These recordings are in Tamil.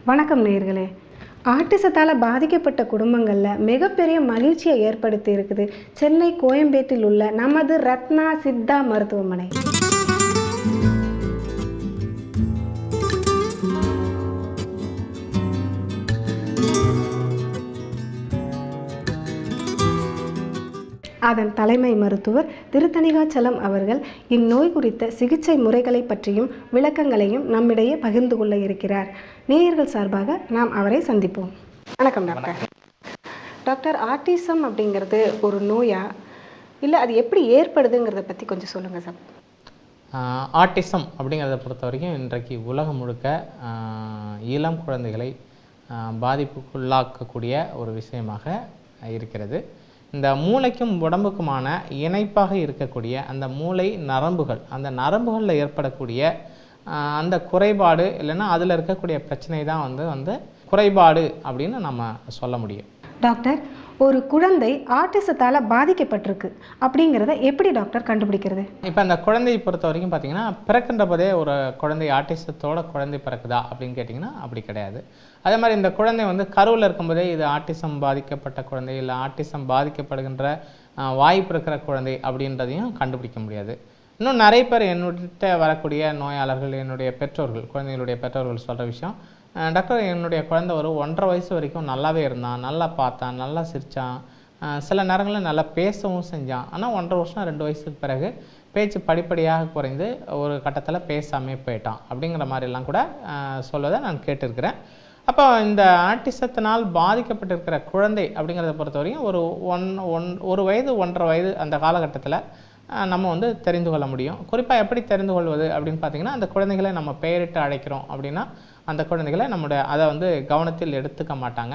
வணக்கம் நேயர்களே. ஆட்டிசத்தால் பாதிக்கப்பட்ட குடும்பங்களில் மிகப்பெரிய மகிழ்ச்சியை ஏற்படுத்தி இருக்குது சென்னை கோயம்பேட்டில் உள்ள நமது ரத்னா சித்தா மருத்துவமனை. அதன் தலைமை மருத்துவர் திருத்தணிகாச்சலம் அவர்கள் இந்நோய் குறித்த சிகிச்சை முறைகளை பற்றியும் விளக்கங்களையும் நம்மிடையே பகிர்ந்து கொள்ள இருக்கிறார். நேயர்கள் சார்பாக நாம் அவரை சந்திப்போம். வணக்கம் டாக்டர். டாக்டர், ஆட்டிசம் அப்படிங்கிறது ஒரு நோயா, இல்லை அது எப்படி ஏற்படுதுங்கிறத பற்றி கொஞ்சம் சொல்லுங்கள் சார். ஆட்டிசம் அப்படிங்கிறத பொறுத்த வரைக்கும் இன்றைக்கு உலகம் முழுக்க இளம் குழந்தைகளை பாதிப்புக்குள்ளாக்கக்கூடிய ஒரு விஷயமாக இருக்கிறது. இந்த மூளைக்கும் உடம்புக்குமான இணைப்பாக இருக்கக்கூடிய அந்த மூளை நரம்புகள், அந்த நரம்புகளில் ஏற்படக்கூடிய அந்த குறைபாடு இல்லைன்னா அதில் இருக்கக்கூடிய பிரச்சனை தான் வந்து குறைபாடு அப்படின்னு நம்ம சொல்ல முடியும். டாக்டர், ஒரு குழந்தை ஆட்டிசத்தால் பாதிக்கப்பட்டிருக்கு அப்படிங்கிறத எப்படி டாக்டர் கண்டுபிடிக்கிறது? இப்போ அந்த குழந்தையை பொறுத்த வரைக்கும் பார்த்தீங்கன்னா, பிறக்கின்ற போதே ஒரு குழந்தை ஆட்டிசத்தோட குழந்தை பிறக்குதா அப்படின்னு கேட்டிங்கன்னா அப்படி கிடையாது. அதே மாதிரி இந்த குழந்தை வந்து கருவில் இருக்கும்போதே இது ஆட்டிசம் பாதிக்கப்பட்ட குழந்தை இல்லை ஆட்டிசம் பாதிக்கப்படுகின்ற வாய்ப்பு இருக்கிற குழந்தை அப்படின்றதையும் கண்டுபிடிக்க முடியாது. இன்னும் நிறைய பேர் என்னுடைய வரக்கூடிய நோயாளர்கள், என்னுடைய பெற்றோர்கள், குழந்தைகளுடைய பெற்றோர்கள் சொல்கிற விஷயம், டாக்டர் என்னுடைய குழந்தை ஒரு 1.5 வயசு வரைக்கும் நல்லாவே இருந்தான், நல்லா பார்த்தான், நல்லா சிரித்தான், சில நேரங்களில் நல்லா பேசவும் செஞ்சான். ஆனால் 1.5 வருஷம் 2 வயசுக்கு பிறகு பேச்சு படிப்படியாக குறைந்து ஒரு கட்டத்தில் பேசாமே போயிட்டான் அப்படிங்கிற மாதிரிலாம் கூட சொல்வதை நான் கேட்டிருக்கிறேன். அப்போ இந்த ஆட்டிசத்தினால் பாதிக்கப்பட்டிருக்கிற குழந்தை அப்படிங்கிறத பொறுத்த வரைக்கும் ஒரு வயது 1.5 வயது அந்த காலகட்டத்தில் நம்ம வந்து தெரிந்து கொள்ள முடியும். குறிப்பாக எப்படி தெரிந்து கொள்வது அப்படின்னு பார்த்திங்கன்னா, அந்த குழந்தைகளை நம்ம பெயரிட்டு அழைக்கிறோம் அப்படின்னா அந்த குழந்தைகளை அதை வந்து கவனத்தில் எடுத்துக்க மாட்டாங்க.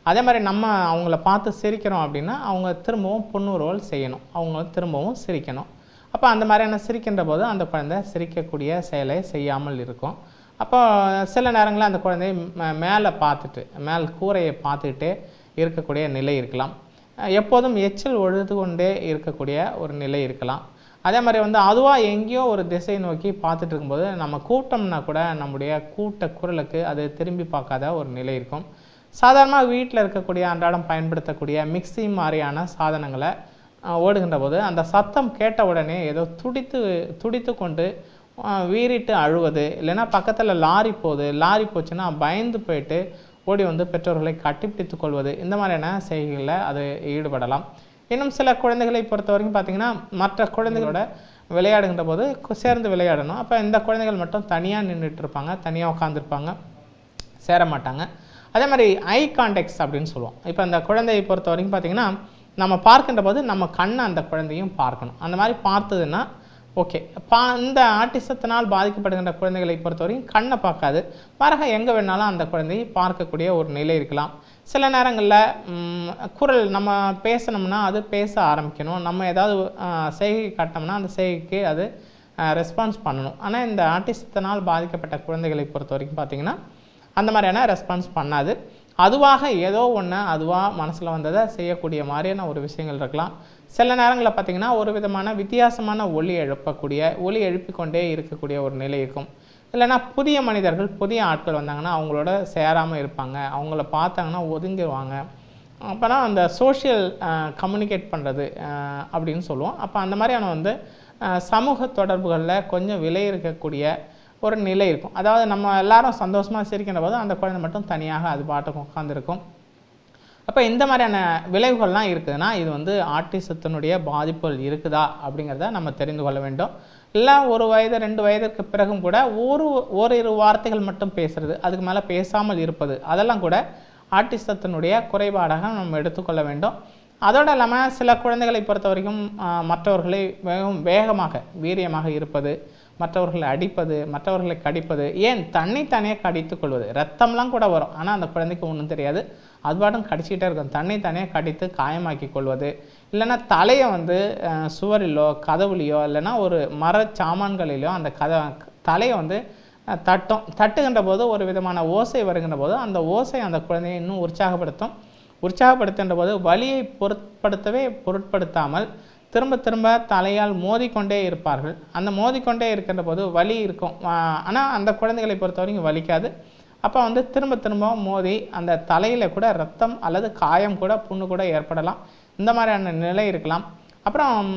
அதே மாதிரி நம்ம அவங்கள பார்த்து சிரிக்கிறோம் அப்படின்னா அவங்க திரும்பவும் புன்முறுவல் செய்யணும், அவங்க திரும்பவும் சிரிக்கணும். அப்போ அந்த மாதிரியான சிரிக்கின்ற போது அந்த குழந்தை சிரிக்கக்கூடிய செயலை செய்யாமல் இருக்கும். அப்போ சில நேரங்களில் அந்த குழந்தை மேல் கூரையை பார்த்துக்கிட்டே இருக்கக்கூடிய நிலை இருக்கலாம். எப்போதும் எச்சில் ஒழுது கொண்டே இருக்கக்கூடிய ஒரு நிலை இருக்கலாம். அதே மாதிரி வந்து அதுவாக எங்கேயோ ஒரு திசை நோக்கி பார்த்துட்டு இருக்கும்போது நம்ம கூப்பிட்டோம்னா கூட நம்முடைய கூட்ட குரலுக்கு அது திரும்பி பார்க்காத ஒரு நிலை இருக்கும். சாதாரணமாக வீட்டில் இருக்கக்கூடிய அன்றாடம் பயன்படுத்தக்கூடிய மிக்சி மாதிரியான சாதனங்களை ஓடுகின்ற போது அந்த சத்தம் கேட்ட உடனே ஏதோ துடித்து கொண்டு வீறிட்டு அழுவது, இல்லைன்னா பக்கத்தில் லாரி போச்சுன்னா பயந்து போயிட்டு ஓடி வந்து பெற்றோர்களை கட்டிப்பிடித்து கொள்வது, இந்த மாதிரியான செய்கைகளில் அது ஈடுபடலாம். இன்னும் சில குழந்தைகளை பொறுத்த வரைக்கும் பார்த்திங்கன்னா, மற்ற குழந்தைகளோட விளையாடுகின்ற போது சேர்ந்து விளையாடணும். அப்போ இந்த குழந்தைகள் மட்டும் தனியாக நின்றுட்டு இருப்பாங்க, தனியாக உட்காந்துருப்பாங்க, சேர மாட்டாங்க. அதே மாதிரி ஐ கான்டெக்ட்ஸ் அப்படின்னு சொல்லுவோம். இப்போ அந்த குழந்தையை பொறுத்த வரைக்கும் பார்த்திங்கன்னா, நம்ம பார்க்கின்ற போது நம்ம கண்ணை அந்த குழந்தையும் பார்க்கணும். அந்த மாதிரி பார்த்ததுன்னா ஓகே. இந்த ஆட்டிசத்தினால் பாதிக்கப்படுகின்ற குழந்தைகளை பொறுத்த வரைக்கும் கண்ணை பார்க்காது, மாறாக எங்கே வேணாலும் அந்த குழந்தையை பார்க்கக்கூடிய ஒரு நிலை இருக்கலாம். சில நேரங்களில் குரல் நம்ம பேசணும்னா அது பேச ஆரம்பிக்கணும், நம்ம ஏதாவது செய்கை காட்டினோம்னா அந்த செய்கைக்கு அது ரெஸ்பான்ஸ் பண்ணணும். ஆனால் இந்த ஆட்டிசத்தினால் பாதிக்கப்பட்ட குழந்தைகளை பொறுத்த வரைக்கும் பார்த்திங்கன்னா அந்த மாதிரியான ரெஸ்பான்ஸ் பண்ணாது. அதுவாக ஏதோ ஒன்று அதுவாக மனசில் வந்ததை செய்யக்கூடிய மாதிரியான ஒரு விஷயங்கள் இருக்கலாம். சில நேரங்களில் பார்த்திங்கன்னா ஒரு விதமான வித்தியாசமான ஒலி எழுப்பிக்கொண்டே இருக்கக்கூடிய ஒரு நிலை இருக்கும். இல்லைனா புதிய மனிதர்கள், புதிய ஆட்கள் வந்தாங்கன்னா அவங்களோட சேராமல் இருப்பாங்க, அவங்கள பார்த்தாங்கன்னா ஒதுங்கிடுவாங்க. அப்போனா அந்த சோஷியல் கம்யூனிகேட் பண்ணுறது அப்படின்னு சொல்லுவோம். அப்போ அந்த மாதிரியான வந்து சமூக தொடர்புகளில் கொஞ்சம் விலை இருக்கக்கூடிய ஒரு நிலை இருக்கும். அதாவது நம்ம எல்லாரும் சந்தோஷமாக சிரிக்கின்ற போது அந்த குழந்தை மட்டும் தனியாக அது பாட்டுக்கு உட்காந்துருக்கும். அப்போ இந்த மாதிரியான விளைவுகள்லாம் இருக்குதுன்னா இது வந்து ஆட்டிசத்தினுடைய பாதிப்புகள் இருக்குதா அப்படிங்கிறத நம்ம தெரிந்து கொள்ள வேண்டும். இல்லை 1 வயது 2 வயதுக்கு பிறகும் கூட ஓரிரு வார்த்தைகள் மட்டும் பேசுறது, அதுக்கு மேலே பேசாமல் இருப்பது, அதெல்லாம் கூட ஆட்டிசத்தினுடைய குறைபாடாக நம்ம எடுத்துக்கொள்ள வேண்டும். அதோடு இல்லாமல் சில குழந்தைகளை பொறுத்த வரைக்கும் மற்றவர்களை வேகமாக வீரியமாக இருப்பது, மற்றவர்களை அடிப்பது, மற்றவர்களை கடிப்பது, ஏன் தன்னைத்தானே கடித்து கொள்வது, ரத்தம்லாம் கூட வரும், ஆனால் அந்த குழந்தைக்கு ஒன்றும் தெரியாது, அது பாட்டும் கடிச்சிக்கிட்டே இருக்கும், தன்னைத்தானே கடித்து காயமாக்கி கொள்வது, இல்லைன்னா தலையை வந்து சுவரிலோ கதவுலையோ இல்லைன்னா ஒரு மரச்சாமான்களிலோ அந்த தலையை வந்து தட்டுகின்ற போது ஒரு விதமான ஓசை வருகின்ற போது அந்த ஓசை அந்த குழந்தையை இன்னும் உற்சாகப்படுத்துகின்ற போது வலியை பொருட்படுத்தாமல் திரும்ப தலையால் மோதிக்கொண்டே இருப்பார்கள். அந்த மோதிக்கொண்டே இருக்கின்ற போது வலி இருக்கும், ஆனால் அந்த குழந்தைகளை பொறுத்த வரைக்கும் வலிக்காது. அப்போ வந்து திரும்ப திரும்ப மோதி அந்த தலையில் கூட ரத்தம் அல்லது காயம் கூட புண்ணு கூட ஏற்படலாம். இந்த மாதிரியான நிலை இருக்கலாம். அப்புறம்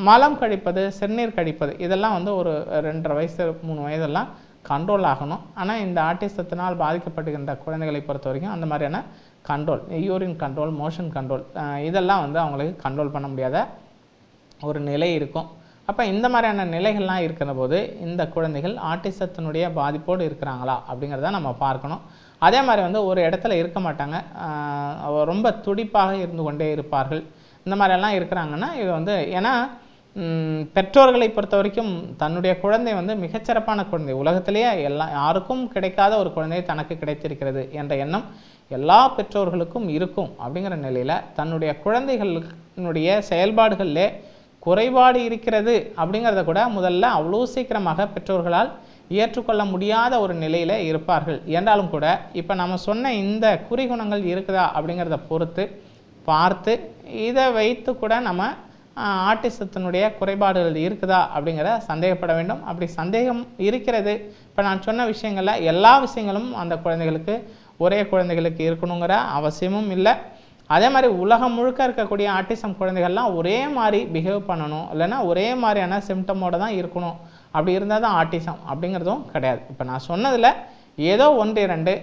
மலம் கழிப்பது, சிறுநீர் கழிப்பது இதெல்லாம் வந்து ஒரு 2.5 வயசு 3 வயதெல்லாம் கண்ட்ரோல் ஆகணும். ஆனால் இந்த ஆட்டிசத்தினால் பாதிக்கப்படுகின்ற குழந்தைகளை பொறுத்த வரைக்கும் அந்த மாதிரியான control, urine control, motion control இதெல்லாம் வந்து அவங்களுக்கு கண்ட்ரோல் பண்ண முடியாத ஒரு நிலை இருக்கும். அப்போ இந்த மாதிரியான நிலைகள்லாம் இருக்கிற போது இந்த குழந்தைகள் ஆட்டிசத்தினுடைய பாதிப்போடு இருக்கிறாங்களா அப்படிங்கிறத நம்ம பார்க்கணும். அதே மாதிரி வந்து ஒரு இடத்துல இருக்க மாட்டாங்க, ரொம்ப துடிப்பாக இருந்து கொண்டே இருப்பார்கள். இந்த மாதிரியெல்லாம் இருக்கிறாங்கன்னா இது வந்து ஏன்னா பெற்றோர்களை பொறுத்த வரைக்கும் தன்னுடைய குழந்தை வந்து மிகச்சிறப்பான குழந்தை, உலகத்திலேயே யாருக்கும் கிடைக்காத ஒரு குழந்தை தனக்கு கிடைத்திருக்கிறது என்ற எண்ணம் எல்லா பெற்றோர்களுக்கும் இருக்கும். அப்படிங்கிற நிலையில் தன்னுடைய குழந்தைகளுடைய செயல்பாடுகளிலே குறைபாடு இருக்கிறது அப்படிங்கிறத கூட முதல்ல அவ்வளோ சீக்கிரமாக பெற்றோர்களால் ஏற்றுக்கொள்ள முடியாத ஒரு நிலையில் இருப்பார்கள். என்றாலும் கூட இப்போ நம்ம சொன்ன இந்த குறிகுணங்கள் இருக்குதா அப்படிங்கிறத பொறுத்து பார்த்து இதை வைத்து கூட நம்ம ஆட்டிசத்தினுடைய குறைபாடுகள் இருக்குதா அப்படிங்கிற சந்தேகப்பட வேண்டும். அப்படி சந்தேகம் இருக்கிறது, இப்போ நான் சொன்ன விஷயங்களில் எல்லா விஷயங்களும் அந்த குழந்தைகளுக்கு ஒரே குழந்தைகளுக்கு இருக்கணுங்கிற அவசியமும் இல்லை. அதே மாதிரி உலகம் முழுக்க இருக்கக்கூடிய ஆட்டிசம் குழந்தைகள்லாம் ஒரே மாதிரி பிஹேவ் பண்ணணும், இல்லைன்னா ஒரே மாதிரியான சிம்டமோடு தான் இருக்கணும், அப்படி இருந்தால் தான் ஆட்டிசம் அப்படிங்கிறதும் கிடையாது. இப்போ நான் சொன்னதில் ஏதோ 1-2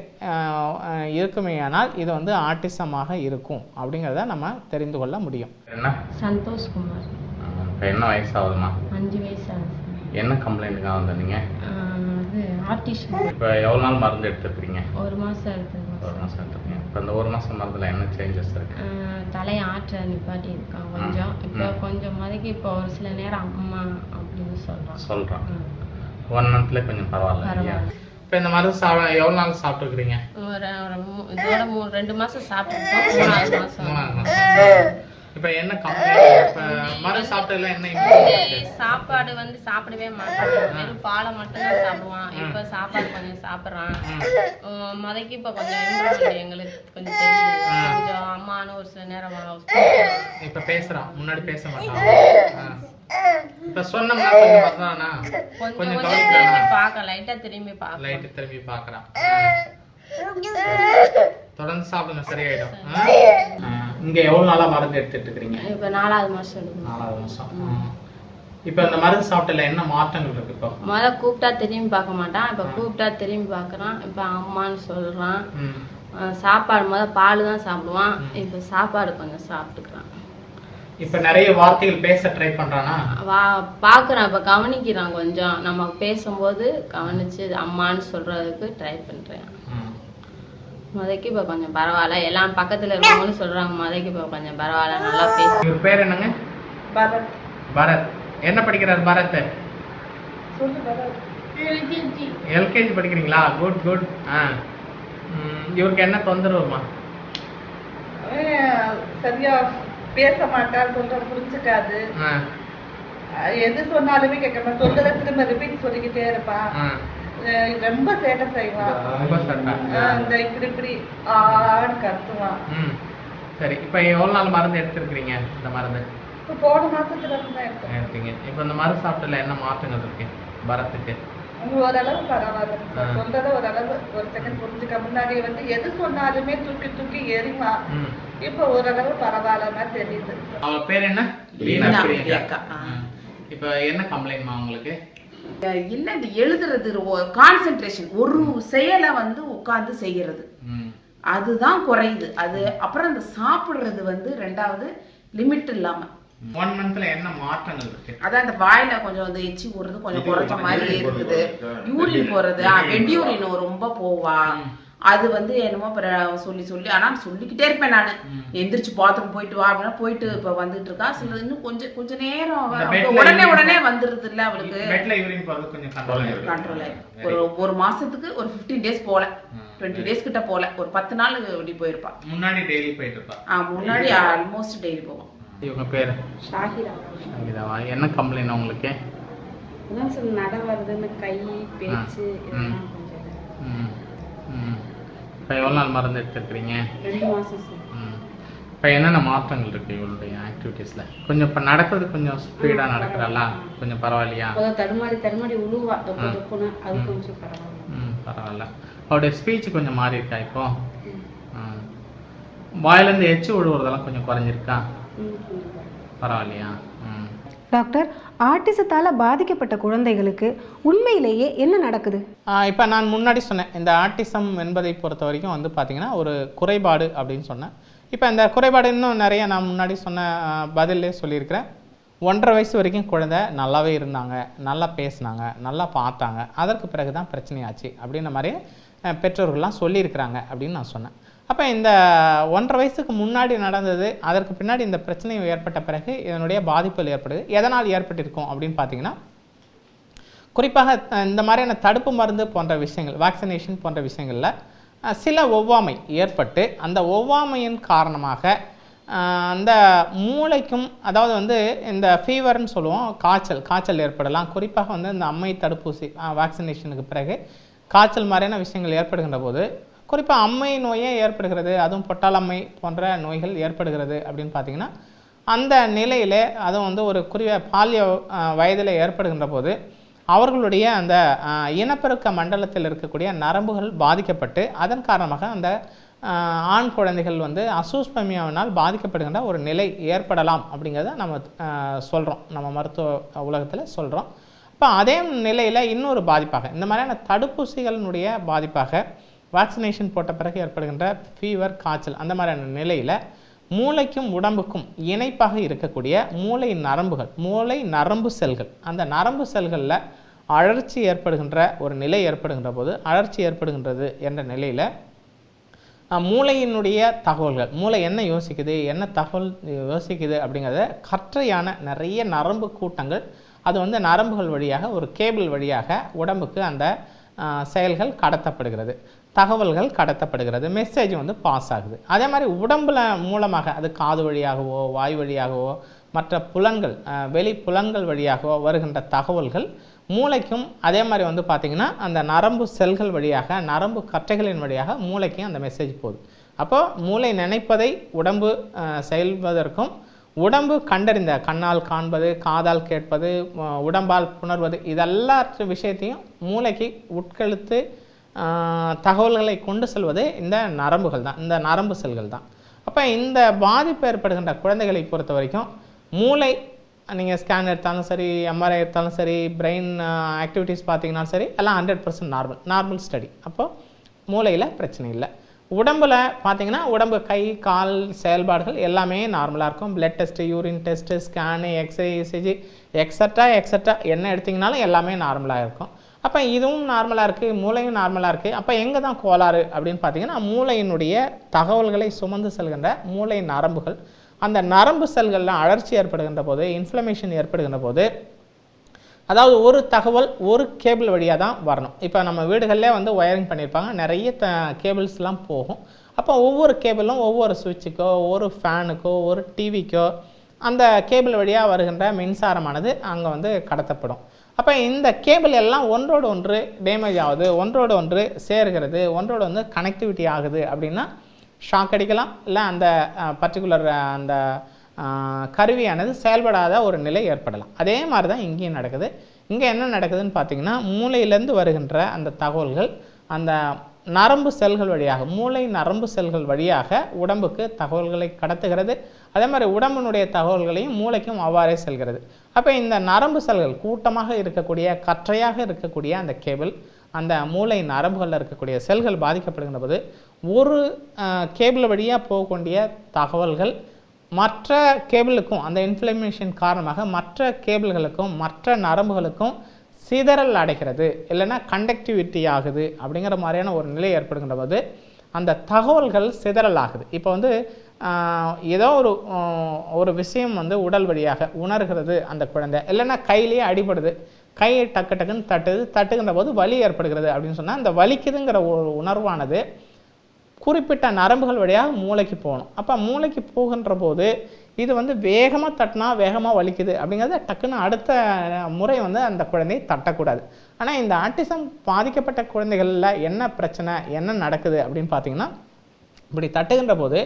இருக்குமே, ஆனால் இது வந்து ஆட்டிசமாக இருக்கும் அப்படிங்கிறத நம்ம தெரிந்து கொள்ள முடியும். என்ன சந்தோஷ்குமார். இப்போ என்ன வயசாகுதுமா? 5 வயசு ஆகுது. என்ன கம்ப்ளைண்ட்டுக்காக வந்தீங்க? அது ஆர்டிஸ்ட். இப்போ எவ்வளோ நாள் மருந்து எடுத்துருக்கீங்க? 1 மாதம் எடுத்துருக்கோம். 1 மாதம் எடுத்துருக்கீங்க. இப்போ இந்த 1 மாதம் மருந்தில் என்ன சேஞ்சஸ் இருக்கு? தலையை ஆற்ற நிப்பாட்டி இருக்கான் கொஞ்சம். இப்போ கொஞ்சம் மதிக்கு இப்போ ஒரு சில நேரம் அம்மா அப்படின்னு சொல்கிறான். 1 மந்த்ல கொஞ்சம் பரவாயில்ல. இப்போ இந்த மருந்து எவ்வளோ நாள் சாப்பிட்டுருக்கிறீங்க? இதோட 2 மாதம் சாப்பிட்டுருக்கோம். 3ஆவது மாதம். இப்போ என்ன கம்ப்ளைண்ட்? இப்போ மருந்து சாப்பிட்டதுல என்ன சாப்பாடு வந்து சாப்பிடவே மாட்டான், வெறும் பாலை மட்டும்தான் சாப்பிடுவான். இப்போ சாப்பாடு கொஞ்சம் சாப்பிட்றான். மதைக்கு இப்போ கொஞ்சம் இம்ப்ரூவ்மெண்ட் எங்களுக்கு கொஞ்சம் தெரியுது. கொஞ்சம் அம்மானு ஒரு சில நேரம் இப்போ பேசுறான், முன்னாடி பேச மாட்டான். இப்ப சொன்னோம்னா கொஞ்சம் வர்றானா? கொஞ்சம் திரும்பி பார்க்க, லைட்டா திரும்பி பார்க்கறான். தொடர்ந்து சாப்பிடுங்க, சரியாயிடும். இங்க எவ்வளவு நாளா மருந்து எடுத்துட்டு இருக்கீங்க? இப்ப 4ஆவது மாசம் எடுக்கணும். 4ஆவது மாசம். இப்ப இந்த மருந்து சாப்பிட்டல என்ன மாற்றங்கள் இருக்கு? இப்போ முதல்ல கூப்பிட்டா திரும்பி பார்க்க மாட்டான், இப்ப கூப்பிட்டா திரும்பி பார்க்கறான். இப்ப அம்மான்னு சொல்றான். சாப்பாடு முதல்ல பால் தான் சாப்பிடுவான், இப்ப சாப்பாடு கொஞ்சம் சாப்பிட்டுக்கிறான். இப்ப நிறைய வார்த்தைகள் பேச ட்ரை பண்றானா? பாக்குறான், இப்ப கவனிக்கிறான். கொஞ்சம் நம்ம பேசும்போது கவனிச்சு அம்மான்னு சொல்றதுக்கு ட்ரை பண்றேன். மதைக்கு இப்ப கொஞ்சம் பரவாயில்ல, எல்லாம் பக்கத்துல இருக்கவங்களும் சொல்றாங்க மதைக்கு இப்ப கொஞ்சம் பரவாயில்ல, நல்லா பேசு. இவர் பேர் என்னங்க? பரத். பரத். என்ன படிக்கிறார் பரத்? எல்கேஜி படிக்கிறீங்களா? Good good. இவருக்கு என்ன தொந்தரவுமா? சரியா பேச மாட்டார், சொல்ற புரிஞ்சுக்காது. எது சொன்னாலுமே கேட்க மாட்டான், சொல்றத திரும்ப ரிப்பீட் சொல்லிக்கிட்டே இருப்பான். ரொம்ப சேட்டை செய்வான். இந்த இப்படி ஆன்னு கத்துவான். சரி, இப்ப எவ்வளவு நாள் மருந்து எடுத்திருக்கீங்க? இந்த மருந்து இப்ப போன மாசத்துல இருந்து எடுத்தீங்க. இப்ப இந்த மருந்து சாப்பிட்டல என்ன மாற்றங்கள் இருக்கு பரத்துக்கு? ஓரளவு பரவாயில்ல, சொல்றத ஓரளவு ஒரு செகண்ட் புரிஞ்சுக்க. முன்னாடி வந்து எது சொன்னாலுமே தூக்கி தூக்கி எறிவான், இப்ப ஓரளவு பரவாயில்லன்னா தெரியுது. அவ பேர் என்ன? இப்ப என்ன கம்ப்ளைண்ட்மா உங்களுக்கு? இல்ல, இந்த எழுதுறது கான்சென்ட்ரேஷன், ஒரு செயலை வந்து உட்கார்ந்து செய்யறது அதுதான் குறையுது. அது அப்புறம் இந்த சாப்பிடுறது வந்து 2வது லிமிட் இல்லாம. 1 மந்த்ல என்ன மாற்றங்கள் இருக்கு? அதான் இந்த வாயில கொஞ்சம் வந்து எச்சி போறது கொஞ்சம் குறைஞ்ச மாதிரி இருக்குது. யூரின் போறது, வெட் யூரின் ரொம்ப போவா. அது வந்து என்னமோ சொல்லி சொல்லி, ஆனா சொல்லிக்கிட்டே இருப்பேன் நானு, எந்திரிச்சு பாத்ரூம் போயிட்டு வா அப்படின்னா போயிட்டு இப்ப வந்துட்டு இருக்கா. சில இன்னும் கொஞ்ச நேரம் உடனே வந்துருது இல்ல அவளுக்கு. கண்ட்ரோல் ஆயிடும். ஒரு மாசத்துக்கு ஒரு 15 டேஸ் போல, 20 டேஸ் கிட்ட போல, ஒரு 10 நாள் இப்படி போயிருப்பா. முன்னாடி டெய்லி போயிட்டு இருப்பா? முன்னாடி ஆல்மோஸ்ட் டெய்லி போவோம். இவங்க பேரு? ஷாஹிரா. ஷாஹிராவா? என்ன கம்ப்ளைண்ட் உங்களுக்கு? அதான் சொல்ல நட வருதுன்னு, கை பேச்சு இதெல்லாம் கொஞ்சம். இப்போ எவ்வளோ நாள் மருந்து எடுத்துருக்கிறீங்க? 2 மாசம் சார். இப்போ என்னென்ன மாற்றங்கள் இருக்குது இவளுடைய ஆக்டிவிட்டீஸில்? கொஞ்சம் இப்போ நடக்கிறது கொஞ்சம் ஸ்பீடாக நடக்கிறல்ல, கொஞ்சம் பரவாயில்லையா? தடுமாடி உழுவா, அது கொஞ்சம் பரவாயில்ல. பரவாயில்ல. அவருடைய ஸ்பீச் கொஞ்சம் மாறி இருக்கா இப்போ? வாயிலேருந்து எச்சு விழுவுறதெல்லாம் கொஞ்சம் குறைஞ்சிருக்கா? பரவாயில்லையா? டாக்டர், ஆட்டிசத்தால் பாதிக்கப்பட்ட குழந்தைகளுக்கு உண்மையிலேயே என்ன நடக்குது? இப்போ நான் முன்னாடி சொன்னேன், இந்த ஆட்டிசம் என்பதை பொறுத்த வரைக்கும் வந்து பார்த்திங்கன்னா ஒரு குறைபாடு அப்படின்னு சொன்னேன். இப்போ இந்த குறைபாடு இன்னும் நிறைய நான் முன்னாடி சொன்ன பதிலே சொல்லியிருக்கிறேன். 1.5 வயசு வரைக்கும் குழந்தை நல்லாவே இருந்தாங்க, நல்லா பேசினாங்க, நல்லா பார்த்தாங்க, அதற்கு பிறகு தான் பிரச்சனையாச்சு அப்படின்ற மாதிரி பெற்றோர்கள்லாம் சொல்லியிருக்கிறாங்க அப்படின்னு நான் சொன்னேன். அப்போ இந்த 1.5 வயசுக்கு முன்னாடி நடந்தது, அதற்கு பின்னாடி இந்த பிரச்சனை ஏற்பட்ட பிறகு இதனுடைய பாதிப்புகள் ஏற்படுது. எதனால் ஏற்பட்டிருக்கும் அப்படின்னு பார்த்தீங்கன்னா, குறிப்பாக இந்த மாதிரியான தடுப்பு மருந்து போன்ற விஷயங்கள், வேக்சினேஷன் போன்ற விஷயங்களில் சில ஒவ்வாமை ஏற்பட்டு, அந்த ஒவ்வாமையின் காரணமாக அந்த மூளைக்கும், அதாவது வந்து இந்த ஃபீவர்னு சொல்லுவோம், காய்ச்சல் ஏற்படலாம். குறிப்பாக வந்து இந்த அம்மை தடுப்பூசி வேக்சினேஷனுக்கு பிறகு காய்ச்சல் மாதிரியான விஷயங்கள் ஏற்படுகின்ற போது, குறிப்பாக அம்மை நோயே ஏற்படுகிறது, அதுவும் பொட்டாலம்மை போன்ற நோய்கள் ஏற்படுகிறது அப்படின்னு பார்த்தீங்கன்னா, அந்த நிலையில் அதுவும் வந்து ஒரு குறிய பால்ய வயதில் ஏற்படுகின்ற போது அவர்களுடைய அந்த இனப்பெருக்க மண்டலத்தில் இருக்கக்கூடிய நரம்புகள் பாதிக்கப்பட்டு, அதன் காரணமாக அந்த ஆண் குழந்தைகள் வந்து அசூஸ்பமியாவினால் பாதிக்கப்படுகின்ற ஒரு நிலை ஏற்படலாம் அப்படிங்கிறத நம்ம சொல்கிறோம், நம்ம மருத்துவ உலகத்தில் சொல்கிறோம். இப்போ அதே நிலையில் இன்னொரு பாதிப்பாக, இந்த மாதிரியான தடுப்பூசிகளினுடைய பாதிப்பாக, வேக்சினேஷன் போட்ட பிறகு ஏற்படுகின்ற ஃபீவர், காய்ச்சல், அந்த மாதிரியான நிலையில் மூளைக்கும் உடம்புக்கும் இணைப்பாக இருக்கக்கூடிய மூளை நரம்பு செல்கள், அந்த நரம்பு செல்களில் அழற்சி ஏற்படுகின்ற ஒரு நிலை ஏற்படுகின்ற போது, அழற்சி ஏற்படுகின்றது என்ற நிலையில் மூளையினுடைய தகவல்கள், மூளை என்ன யோசிக்குது, என்ன தகவல் யோசிக்குது அப்படிங்கிறத கற்றையான நிறைய நரம்பு கூட்டங்கள், அது வந்து நரம்புகள் வழியாக ஒரு கேபிள் வழியாக உடம்புக்கு அந்த செயல்கள் கடத்தப்படுகிறது, தகவல்கள் கடத்தப்படுகிறது, மெசேஜ் வந்து பாஸ் ஆகுது. அதே மாதிரி உடம்புல மூலமாக, அது காது வழியாகவோ வாய் வழியாகவோ மற்ற புலன்கள், வெளி புலன்கள் வழியாகவோ வருகின்ற தகவல்கள் மூளைக்கும் அதே மாதிரி வந்து பார்த்திங்கன்னா அந்த நரம்பு செல்கள் வழியாக, நரம்பு கற்றைகளின் வழியாக மூளைக்கும் அந்த மெசேஜ் போகுது. அப்போது மூளை நினைப்பதை உடம்பு செயல்வதற்கும், உடம்பு கண்டறிந்த கண்ணால் காண்பது, காதால் கேட்பது, உடம்பால் புணர்வது, இதெல்லா விஷயத்தையும் மூளைக்கு உட்கழுத்து தகவல்களை கொண்டு செல்வது இந்த நரம்புகள் தான், இந்த நரம்பு செல்கள் தான். அப்போ இந்த பாதிப்பு ஏற்படுகின்ற குழந்தைகளை பொறுத்த வரைக்கும் மூளை, நீங்கள் ஸ்கேன் எடுத்தாலும் சரி, எம்ஆர்ஐ எடுத்தாலும் சரி, பிரெயின் ஆக்டிவிட்டீஸ் பார்த்தீங்கன்னாலும் சரி, எல்லாம் 100% நார்மல் ஸ்டடி. அப்போது மூளையில் பிரச்சனை இல்லை. உடம்பில் பார்த்தீங்கன்னா உடம்பு கை கால் செயல்பாடுகள் எல்லாமே நார்மலாக இருக்கும். Blood test, urine test, scan, X-ray, ECG, extra என்ன எடுத்திங்கனாலும் எல்லாமே நார்மலாக இருக்கும். அப்போ இதுவும் நார்மலாக இருக்குது, மூளையும் நார்மலாக இருக்குது. அப்போ எங்கே தான் கோளாறு அப்படின்னு பார்த்தீங்கன்னா, மூளையினுடைய தகவல்களை சுமந்து செல்கின்ற மூளை நரம்புகள், அந்த நரம்பு செல்களில் அழற்சி ஏற்படுகின்ற போது, இன்ஃப்ளமேஷன் ஏற்படுகின்ற போது, அதாவது ஒரு தகவல் ஒரு கேபிள் வழியாக தான் வரணும். இப்போ நம்ம வீடுகளிலே வந்து ஒயரிங் பண்ணியிருப்பாங்க, நிறைய கேபிள்ஸ்லாம் போகும். அப்போ ஒவ்வொரு கேபிளும் ஒவ்வொரு சுவிட்சுக்கோ, ஒரு ஃபேனுக்கோ, ஒரு டிவிக்கோ அந்த கேபிள் வழியாக வருகின்ற மின்சாரமானது அங்கே வந்து கடத்தப்படும். அப்போ இந்த கேபிள் எல்லாம் ஒன்றோடு ஒன்று டேமேஜ் ஆகுது, ஒன்றோடு ஒன்று சேர்கிறது, ஒன்றோடு வந்து கனெக்டிவிட்டி ஆகுது அப்படின்னா ஷாக் அடிக்கலாம், இல்லை அந்த பர்டிகுலர் அந்த கருவியானது செயல்படாத ஒரு நிலை ஏற்படலாம். அதே மாதிரி தான் இங்கேயும் நடக்குது. இங்கே என்ன நடக்குதுன்னு பார்த்தீங்கன்னா, மூளையிலேருந்து வருகின்ற அந்த தகவல்கள் அந்த நரம்பு செல்கள் வழியாக, மூளை நரம்பு செல்கள் வழியாக உடம்புக்கு தகவல்களை கடத்துகிறது. அதே மாதிரி உடம்பினுடைய தகவல்களையும் மூளைக்கும் அவ்வாறே செல்கிறது. அப்போ இந்த நரம்பு செல்கள் கூட்டமாக இருக்கக்கூடிய, கற்றையாக இருக்கக்கூடிய அந்த கேபிள், அந்த மூளை நரம்புகளில் இருக்கக்கூடிய செல்கள் பாதிக்கப்படுகின்ற போது ஒரு கேபிள் வழியாக போகக்கூடிய தகவல்கள் மற்ற கேபிளுக்கும், அந்த இன்ஃப்ளமேஷன் காரணமாக மற்ற கேபிள்களுக்கும் மற்ற நரம்புகளுக்கும் சிதறல் அடைகிறது, இல்லைன்னா கண்டக்டிவிட்டி ஆகுது அப்படிங்கிற மாதிரியான ஒரு நிலை ஏற்படுகின்ற போது அந்த தகவல்கள் சிதறல் ஆகுது. இப்போ வந்து ஏதோ ஒரு விஷயம் வந்து உடல் வழியாக உணர்கிறது அந்த குழந்தை, இல்லைன்னா கையிலேயே அடிபடுது, கையை டக்குன்னு தட்டுகின்ற போது வலி ஏற்படுகிறது அப்படின்னு சொன்னால், அந்த வலிக்குதுங்கிற ஒரு உணர்வானது குறிப்பிட்ட நரம்புகள் வழியாக மூளைக்கு போகணும். அப்போ மூளைக்கு போகின்ற போது இது வந்து வேகமாக தட்டினா வேகமாக வலிக்குது அப்படிங்கிறத டக்குன்னு அடுத்த முறை வந்து அந்த குழந்தையை தட்டக்கூடாது. ஆனால் இந்த ஆட்டிசம் பாதிக்கப்பட்ட குழந்தைகளில் என்ன பிரச்சனை, என்ன நடக்குது அப்படின்னு பார்த்தீங்கன்னா, இப்படி தட்டுகின்ற போது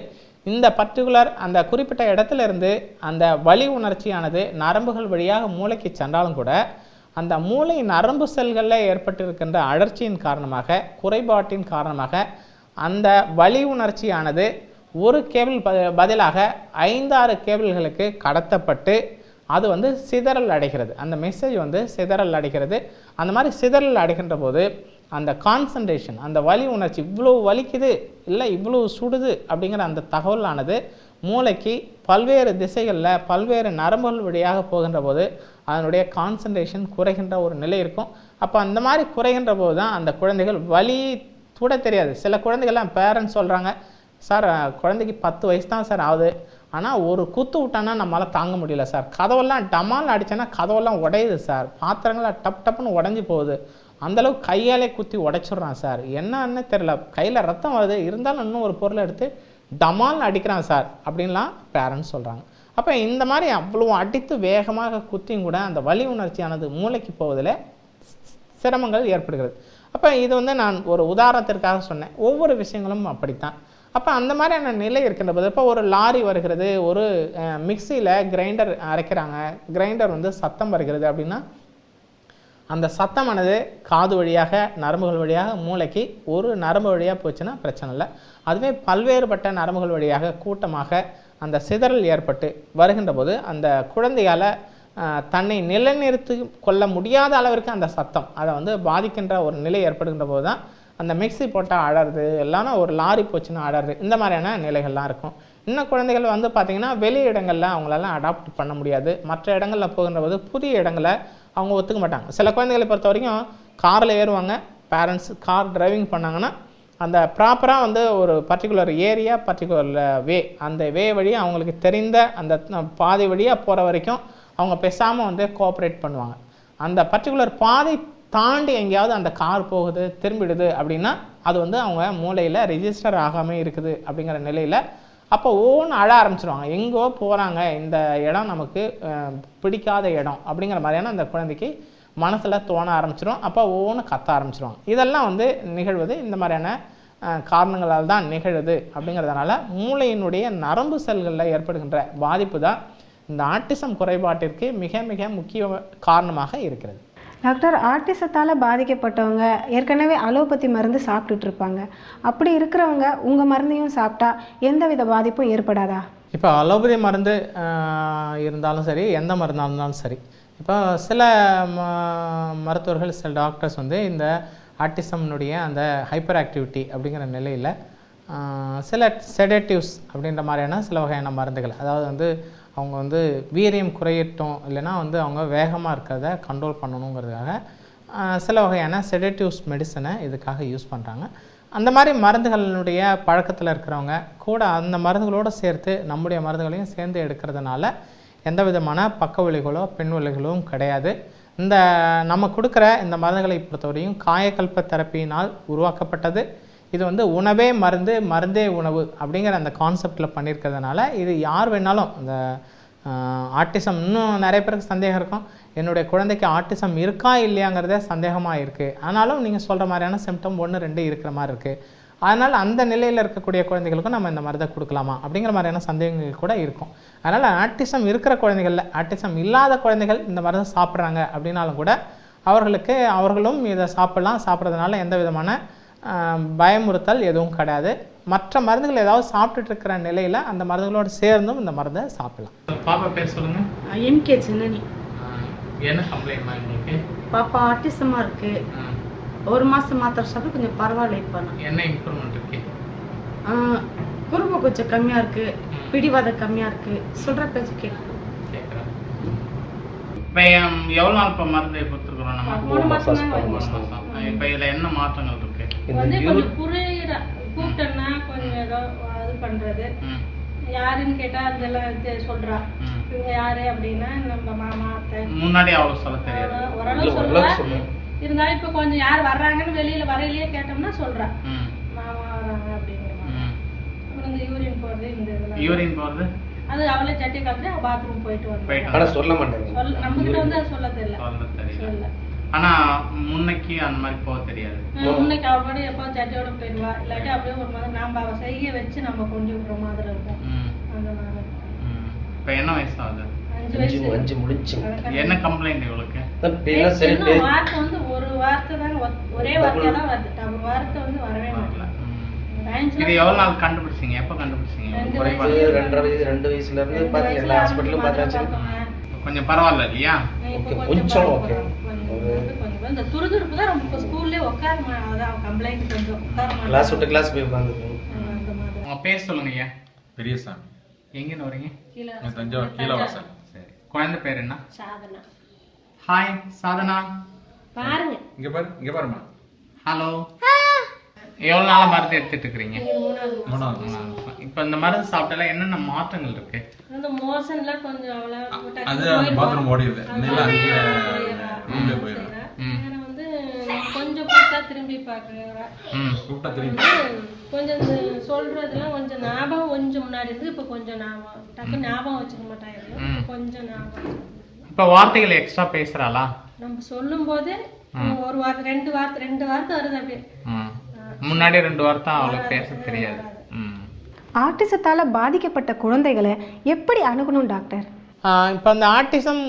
இந்த பர்டிகுலர் அந்த குறிப்பிட்ட இடத்துல இருந்து அந்த வலி உணர்ச்சியானது நரம்புகள் வழியாக மூளைக்கு சென்றாலும் கூட அந்த மூளை நரம்பு செல்களில் ஏற்பட்டிருக்கின்ற அழற்சியின் காரணமாக, குறைபாட்டின் காரணமாக அந்த வலி உணர்ச்சியானது ஒரு கேபிள் பதிலாக 5-6 கேபிள்களுக்கு கடத்தப்பட்டு அது வந்து சிதறல் அடைகிறது. அந்த மெசேஜ் வந்து சிதறல் அடைகிறது. அந்த மாதிரி சிதறல் அடைகின்ற போது அந்த கான்சன்ட்ரேஷன், அந்த வலி உணர்ச்சி, இவ்வளோ வலிக்குது இல்லை இவ்வளோ சுடுது அப்படிங்கிற அந்த தகவலானது மூளைக்கு பல்வேறு திசைகளில் பல்வேறு நரம்புகள் வழியாக போகின்ற போது அதனுடைய கான்சன்ட்ரேஷன் குறைகின்ற ஒரு நிலை இருக்கும். அப்போ அந்த மாதிரி குறைகின்ற போது தான் அந்த குழந்தைகள் வலி கூட தெரியாது. சில குழந்தைகள்லாம் பேரண்ட்ஸ் சொல்கிறாங்க, சார் குழந்தைக்கு 10 வயசு தான் சார் ஆகுது, ஆனால் ஒரு குத்து விட்டானா நம்மளால் தாங்க முடியல சார், கதவெல்லாம் டமால் அடித்தேன்னா கதவெல்லாம் உடையுது சார், பாத்திரங்கள்லாம் டப்புன்னு உடஞ்சி போகுது, அந்தளவுக்கு கையாலே குத்தி உடைச்சிட்றான் சார், என்னன்னு தெரியல, கையில் ரத்தம் வருது இருந்தாலும் இன்னும் ஒரு பொருளை எடுத்து டமால் அடிக்கிறான் சார் அப்படின்லாம் பேரண்ட்ஸ் சொல்கிறாங்க. அப்போ இந்த மாதிரி அவ்வளோ அடித்து வேகமாக குத்தியும் கூட அந்த வலி உணர்ச்சியானது மூளைக்கு போவதில் சிரமங்கள் ஏற்படுகிறது. அப்போ இது வந்து நான் ஒரு உதாரணத்திற்காக சொன்னேன். ஒவ்வொரு விஷயங்களும் அப்படித்தான். அப்போ அந்த மாதிரியான நிலை இருக்கின்ற போது, இப்போ ஒரு லாரி வருகிறது, ஒரு மிக்சியில் கிரைண்டர் அரைக்கிறாங்க, கிரைண்டர் வந்து சத்தம் வருகிறது அப்படின்னா அந்த சத்தமானது காது வழியாக நரம்புகள் வழியாக மூளைக்கு ஒரு நரம்பு வழியாக போச்சுன்னா பிரச்சனை இல்லை. அதுவே பல்வேறுபட்ட நரம்புகள் வழியாக கூட்டமாக அந்த சிதறல் ஏற்பட்டு வருகின்ற போது அந்த குழந்தையால் தன்னை நிலைநிறுத்தி கொள்ள முடியாத அளவிற்கு அந்த சத்தம் அதை வந்து பாதிக்கின்ற ஒரு நிலை ஏற்படுகின்ற போது தான் அந்த மிக்சி போட்டால் அழறது, இல்லைன்னா ஒரு லாரி போச்சுன்னா அழறது, இந்த மாதிரியான நிலைகள்லாம் இருக்கும். இன்னும் குழந்தைகள் வந்து பார்த்திங்கன்னா வெளி இடங்களில் அவங்களெல்லாம் அடாப்ட் பண்ண முடியாது. மற்ற இடங்களில் போகின்ற போது புதிய இடங்களை அவங்க ஒத்துக்க மாட்டாங்க. சில குழந்தைகளை பொறுத்த வரைக்கும் காரில் ஏறுவாங்க, பேரண்ட்ஸ் கார் டிரைவிங் பண்ணாங்கன்னா அந்த ப்ராப்பராக வந்து ஒரு பர்டிகுலர் ஏரியா, பர்டிகுலர் வே, அந்த வே வழியாக அவங்களுக்கு தெரிந்த அந்த பாதை வழியாக போகிற வரைக்கும் அவங்க பேசாமல் வந்து கோஆப்ரேட் பண்ணுவாங்க. அந்த பர்டிகுலர் பாதை தாண்டி எங்கேயாவது அந்த கார் போகுது திரும்பிடுது அப்படின்னா அது வந்து அவங்க மூளையில் ரெஜிஸ்டர் ஆகாமல் இருக்குது அப்படிங்கிற நிலையில் அப்போ ஒவ்வொன்று அழ ஆரம்பிச்சிருவாங்க. எங்கோ போகிறாங்க, இந்த இடம் நமக்கு பிடிக்காத இடம் அப்படிங்கிற மாதிரியான அந்த குழந்தைக்கு மனசில் தோண ஆரம்பிச்சிடும். அப்போ ஒவ்வொன்று கத்த ஆரம்பிச்சிருவாங்க. இதெல்லாம் வந்து நிகழ்வது இந்த மாதிரியான காரணங்களால் தான் நிகழுது. அப்படிங்கிறதுனால மூளையினுடைய நரம்பு செல்களில் ஏற்படுகின்ற பாதிப்பு தான் இந்த ஆட்டிசம் குறைபாட்டிற்கு மிக மிக முக்கிய காரணமாக இருக்கிறது. டாக்டர், ஆட்டிசத்தால் பாதிக்கப்பட்டவங்க ஏற்கனவே அலோபதி மருந்து சாப்பிட்டுட்டு இருப்பாங்க. அப்படி இருக்கிறவங்க உங்கள் மருந்தையும் சாப்பிட்டா எந்தவித பாதிப்பும் ஏற்படாதா? இப்போ அலோபதி மருந்து இருந்தாலும் சரி, எந்த மருந்தாக இருந்தாலும் சரி, இப்போ சில மருத்துவர்கள், சில டாக்டர்ஸ் வந்து இந்த ஆட்டிசம்னுடைய அந்த ஹைப்பர் ஆக்டிவிட்டி அப்படிங்கிற நிலையில் சில செடேட்டிவ்ஸ் அப்படின்ற மாதிரியான சில வகையான மருந்துகள், அதாவது வந்து அவங்க வந்து வீரியம் குறையட்டும், இல்லைனா வந்து அவங்க வேகமாக இருக்கிறத கண்ட்ரோல் பண்ணணுங்கிறதுக்காக சில வகையான செடேட்டிவ்ஸ் மெடிசனை இதுக்காக யூஸ் பண்ணுறாங்க. அந்த மாதிரி மருந்துகளினுடைய பழக்கத்தில் இருக்கிறவங்க கூட அந்த மருந்துகளோடு சேர்த்து நம்முடைய மருந்துகளையும் சேர்ந்து எடுக்கிறதுனால எந்த விதமான பக்க விளைவுகளோ பின் விளைவுகளும் கிடையாது. இந்த நம்ம கொடுக்குற இந்த மருந்துகளை பொறுத்தவரையும் காயக்கல்ப தெரப்பியினால் உருவாக்கப்பட்டது. இது வந்து உணவே மருந்து, மருந்தே உணவு அப்படிங்கிற அந்த கான்செப்டில் பண்ணியிருக்கிறதுனால இது யார் வேணாலும் இந்த ஆட்டிசம், இன்னும் நிறைய பேருக்கு சந்தேகம் இருக்கும், என்னுடைய குழந்தைக்கு ஆட்டிசம் இருக்கா இல்லையாங்கிறதே சந்தேகமாக இருக்குது, ஆனாலும் நீங்கள் சொல்கிற மாதிரியான சிம்டம் 1-2 இருக்கிற மாதிரி இருக்குது, அதனால் அந்த நிலையில் இருக்கக்கூடிய குழந்தைகளுக்கும் நம்ம இந்த மருந்தை கொடுக்கலாமா அப்படிங்கிற மாதிரியான சந்தேகங்கள் கூட இருக்கும். அதனால் ஆட்டிசம் இருக்கிற குழந்தைகளில் ஆட்டிசம் இல்லாத குழந்தைகள் இந்த மருந்தை சாப்பிட்றாங்க அப்படின்னாலும் கூட அவர்களும் இதை சாப்பிட்றதுனால எந்த விதமான பயமுறுத்தல் எதுவும் கிடையாது. மற்ற மருந்துகள் ஏதாவது சாப்பிட்டுட்டு இருக்கிற நிலையில் அந்த மருந்துகளோடு சேர்ந்தும் இந்த மருந்தை சாப்பிடலாம். பாப்பா பேர் சொல்லுங்க. எம்கே சின்னனி. என்ன கம்ப்ளைண்ட் உங்களுக்கு? பாப்பா ஆட்டிசமா இருக்கு. ஒரு மாசம் மாத்திரை சாப்பிட்டு கொஞ்சம் பரவாயில்ல. இப்போ என்ன இம்ப்ரூவ்மெண்ட் இருக்கு? குறும்பு கொஞ்சம் கம்மியா இருக்கு, பிடிவாதம் கம்மியா இருக்கு, சொல்ற பேச்சு கேட்குறேன். இப்போ எவ்வளோ நாள் இப்போ மருந்து கொடுத்துருக்குறோம் நம்ம? 3 மாசம். இப்போ இதில் என்ன மாற்றங்கள் இருக்கு? கொஞ்சம் புரியுற கூப்பிட்டோம்னா கொஞ்சம் ஏதோ இது பண்றது, யாருன்னு கேட்டா அதெல்லாம் சொல்றா, இவங்க யாரு அப்படின்னா நம்ம மாமா அத்தை. முன்னாடி அவ்வளோ சொல்ல தெரியாது, ஓரளவு சொல்றா. இருந்தாலும் இப்ப கொஞ்சம் யார் வர்றாங்கன்னு வெளியில வரையிலேயே கேட்டோம்னா சொல்றா மாமா வர்றாங்க அப்படிங்கிற மாதிரி. அப்புறம் இந்த யூரின் போறது, இந்த இதெல்லாம் யூரின் போறது அது அவளே சட்டி காலத்துல பாத்ரூம் போயிட்டு வந்து ஆனா சொல்ல மாட்டாங்க. நம்ம கிட்ட வந்து அது சொல்ல தெரியல. ஆனா முன்னைக்கு அந்த மாதிரி போக தெரியாது. முன்னைக்கு அவ கூட எப்போ சட்டியோட போயிடுவா, இல்லாட்டி அப்படியே ஒரு மாதிரி நாம அவ செய்ய வச்சு நம்ம கொஞ்சம் விடுற மாதிரி இருக்கும். அந்த மாதிரி. இப்ப என்ன வயசு ஆகுது? 5 வயசு. 5 முடிஞ்சு. என்ன கம்ப்ளைண்ட் இவளுக்கு? இன்னும் வார்த்தை வந்து ஒரு வார்த்தை தான் ஒரே வார்த்தையா தான் வருது. ஒரு வார்த்தை வந்து வரவே மாட்டேங்குது. இது எவ்வளவு நாள் கண்டுபிடிச்சீங்க? எப்ப கண்டுபிடிச்சீங்க? 2 வயசுல இருந்து பாத்தீங்க எல்லா ஹாஸ்பிடலும் பார்த்தாச்சு. கொஞ்சம் பரவாயில்ல இல்லையா? கொஞ்சம் ஓகே. இந்த துருதுருப்பு தான் ரொம்ப ஸ்கூல்லே உட்கார அதான் கம்ப்ளைண்ட் கொஞ்சம் உட்கார கிளாஸ் விட்டு கிளாஸ் போய் உட்கார்ந்துருக்கோம். உங்க பேர் சொல்லுங்க ஐயா. பெரியசாமி. எங்கன்னு வரீங்க? தஞ்சாவூர் கீழவாசல். சரி. குழந்தை பேர் என்ன? சாதனா. ஹாய் சாதனா. பாருங்க. இங்க பாருமா. ஹலோ. எவ்வளவு நாளா மருந்து எடுத்துட்டு இருக்கீங்க? 3வது. இப்ப இந்த மருந்து சாப்பிட்டால என்னென்ன மாற்றங்கள் இருக்கு? அந்த மோஷன்ல கொஞ்சம் அது பாத்ரூம் ஓடிடுது. இல்ல அங்கே போயிடும். வந்து கொஞ்சம் கூப்பிட்டா திரும்பி பாக்குறா. கூப்பிட்டா திரும்பி கொஞ்சம் சொல்றதுலாம் கொஞ்சம் ஞாபகம் கொஞ்சம் முன்னாடி இருந்து இப்ப கொஞ்சம் ஞாபகம் டக்கு ஞாபகம் வச்சுக்க மாட்டாங்க. கொஞ்சம் ஞாபகம். இப்ப வார்த்தைகள் எக்ஸ்ட்ரா பேசுறாளா? நம்ம சொல்லும் போது ஒரு வார்த்தை 2 வார்த்தை வருது அப்படியே. முன்னாடி 2 வார்த்தை அவளுக்கு பேச தெரியாது. ஆட்டிசத்தால் பாதிக்கப்பட்ட குழந்தைகளை எப்படி அணுகணும் டாக்டர்? இப்போ அந்த ஆட்டிசம்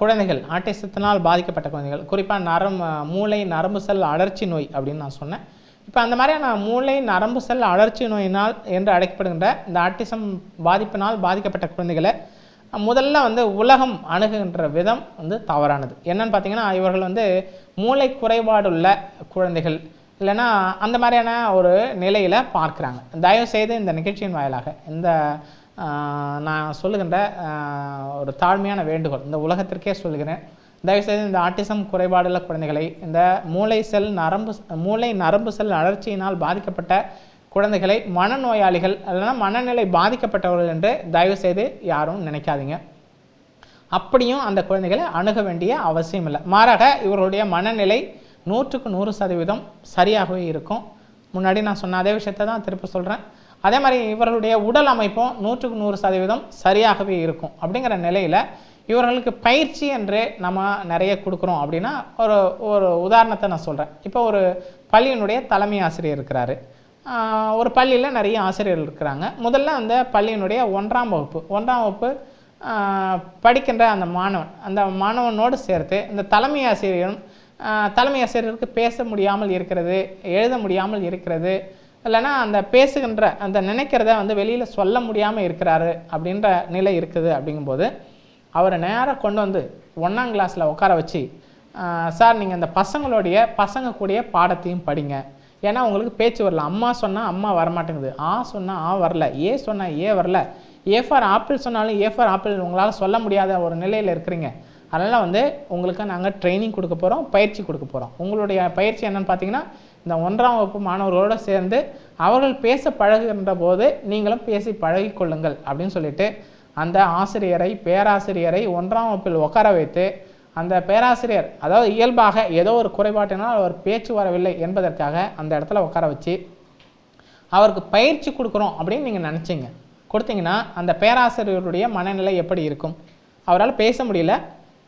குழந்தைகள், ஆட்டிசத்தினால் பாதிக்கப்பட்ட குழந்தைகள், குறிப்பாக மூளை நரம்பு செல் அழற்சி நோய் அப்படின்னு நான் சொன்னேன். இப்போ அந்த மாதிரியான மூளை நரம்பு செல் அழற்சி நோயினால் என்று அழைக்கப்படுகின்ற இந்த ஆட்டிசம் பாதிப்பினால் பாதிக்கப்பட்ட குழந்தைகளை முதல்ல வந்து உலகம் அணுகுகின்ற விதம் வந்து தவறானது. என்னன்னு பார்த்தீங்கன்னா, இவர்கள் வந்து மூளை குறைபாடுள்ள குழந்தைகள் இல்லைன்னா அந்த மாதிரியான ஒரு நிலையில் பார்க்குறாங்க. தயவுசெய்து இந்த நிகழ்ச்சியின் வாயிலாக இந்த நான் சொல்லுகின்ற ஒரு தாழ்மையான வேண்டுகோள் இந்த உலகத்திற்கே சொல்கிறேன். தயவுசெய்து இந்த ஆட்டிசம் குறைபாடுள்ள குழந்தைகளை, இந்த மூளை நரம்பு செல் அழற்சியினால் பாதிக்கப்பட்ட குழந்தைகளை மனநோயாளிகள் இல்லைன்னா மனநிலை பாதிக்கப்பட்டவர்கள் என்று தயவுசெய்து யாரும் நினைக்காதீங்க. அப்படியும் அந்த குழந்தைகளை அணுக வேண்டிய அவசியம் இல்லை. மாறாக இவர்களுடைய மனநிலை 100க்கு 100% சரியாகவே இருக்கும். முன்னாடி நான் சொன்ன அதே விஷயத்தை தான் திருப்பி சொல்கிறேன். அதே மாதிரி இவர்களுடைய உடல் அமைப்பும் 100க்கு 100% சரியாகவே இருக்கும். அப்படிங்கிற நிலையில் இவர்களுக்கு பயிற்சி என்று நம்ம நிறைய கொடுக்குறோம். அப்படின்னா ஒரு உதாரணத்தை நான் சொல்கிறேன். இப்போ ஒரு பள்ளியினுடைய தலைமை ஆசிரியர் இருக்கிறாரு. ஒரு பள்ளியில் நிறைய ஆசிரியர்கள் இருக்கிறாங்க. முதல்ல அந்த பள்ளியினுடைய 1ஆம் வகுப்பு படிக்கின்ற அந்த மாணவனோடு சேர்த்து இந்த தலைமை ஆசிரியருக்கு பேச முடியாமல் இருக்கிறது, எழுத முடியாமல் இருக்கிறது, இல்லைன்னா அந்த பேசுகின்ற அந்த நினைக்கிறத வந்து வெளியில் சொல்ல முடியாமல் இருக்கிறாரு அப்படின்ற நிலை இருக்குது. அப்படிங்கும்போது அவரை நேராக கொண்டு வந்து 1ஆம் கிளாஸில் உட்கார வச்சு, சார் நீங்கள் அந்த பசங்க கூடிய பாடத்தையும் படிங்க. ஏன்னா உங்களுக்கு பேச்சு வரல. அம்மா சொன்னால் அம்மா வரமாட்டேங்குது, ஆ சொன்னால் ஆ வரல, ஏ சொன்னால் ஏ வரல, ஏ ஃபார் ஆப்பிள் சொன்னாலும் ஏ ஃபார் ஆப்பிள் உங்களால் சொல்ல முடியாத ஒரு நிலையில் இருக்கிறீங்க. அதனால் வந்து உங்களுக்கு நாங்கள் ட்ரைனிங் கொடுக்க போகிறோம், பயிற்சி கொடுக்க போகிறோம். உங்களுடைய பயிற்சி என்னென்னு பார்த்தீங்கன்னா, இந்த 1ஆம் வகுப்பு மாணவர்களோடு சேர்ந்து அவர்கள் பேச பழகுகின்ற போது நீங்களும் பேசி பழகி கொள்ளுங்கள் அப்படின்னு சொல்லிட்டு அந்த பேராசிரியரை 1ஆம் வகுப்பில் உட்கார வைத்து, அந்த பேராசிரியர் அதாவது இயல்பாக ஏதோ ஒரு குறைபாட்டினால் அவர் பேச்சு வரவில்லை என்பதற்காக அந்த இடத்துல உட்கார வச்சு அவருக்கு பயிற்சி கொடுக்குறோம் அப்படின்னு நீங்கள் நினச்சிங்க கொடுத்தீங்கன்னா, அந்த பேராசிரியருடைய மனநிலை எப்படி இருக்கும்? அவரால் பேச முடியல,